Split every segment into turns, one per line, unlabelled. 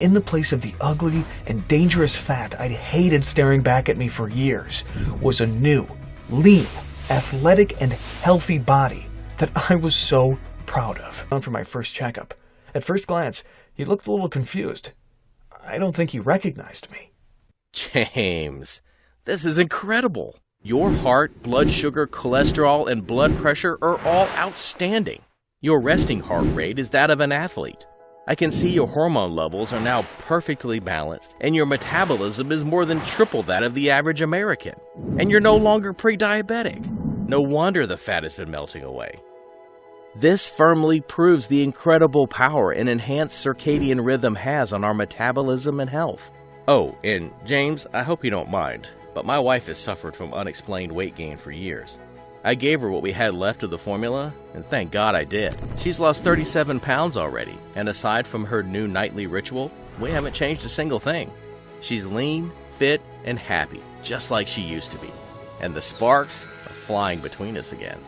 In the place of the ugly and dangerous fat I'd hated staring back at me for years was a new, lean, athletic, and healthy body that I was so proud of. For my first checkup. At first glance, he looked a little confused. I don't think he recognized me.
James, this is incredible. Your heart, blood sugar, cholesterol, and blood pressure are all outstanding. Your resting heart rate is that of an athlete. I can see your hormone levels are now perfectly balanced, and your metabolism is more than triple that of the average American. And you're no longer pre-diabetic. No wonder the fat has been melting away. This firmly proves the incredible power an enhanced circadian rhythm has on our metabolism and health. Oh, and James, I hope you don't mind, but my wife has suffered from unexplained weight gain for years. I gave her what we had left of the formula, and thank God I did. She's lost 37 pounds already, and aside from her new nightly ritual, we haven't changed a single thing. She's lean, fit, and happy, just like she used to be. And the sparks are flying between us again.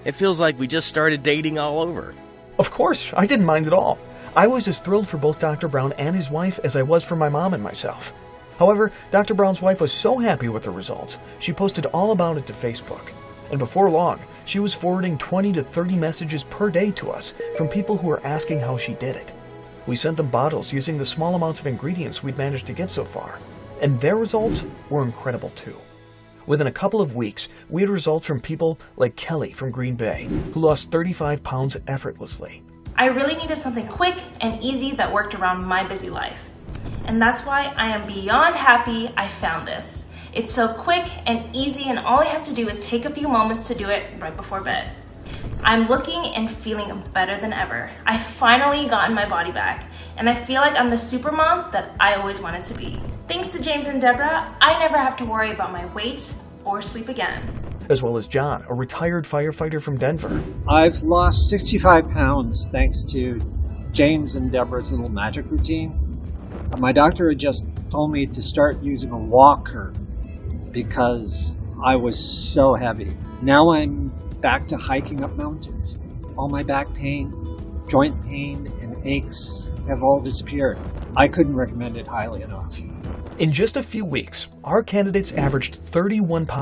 It feels like we just started dating all over.
Of course, I didn't mind at all. I was as thrilled for both Dr. Brown and his wife as I was for my mom and myself. However, Dr. Brown's wife was so happy with the results, she posted all about it to Facebook. And before long, she was forwarding 20 to 30 messages per day to us from people who were asking how she did it. We sent them bottles using the small amounts of ingredients we'd managed to get so far, and their results were incredible too. Within a couple of weeks, we had results from people like Kelly from Green Bay, who lost 35 pounds effortlessly.
I really needed something quick and easy that worked around my busy life. And that's why I am beyond happy I found this. It's so quick and easy, and all I have to do is take a few moments to do it right before bed. I'm looking and feeling better than ever. I finally gotten my body back, and I feel like I'm the super mom that I always wanted to be. Thanks to James and Deborah, I never have to worry about my weight or sleep again.
As well as John, a retired firefighter from Denver.
I've lost 65 pounds thanks to James and Deborah's little magic routine. My doctor had just told me to start using a walker because I was so heavy. Now I'm back to hiking up mountains. All my back pain, joint pain, and aches have all disappeared. I couldn't recommend it highly enough.
In just a few weeks, our candidates averaged 31 pounds.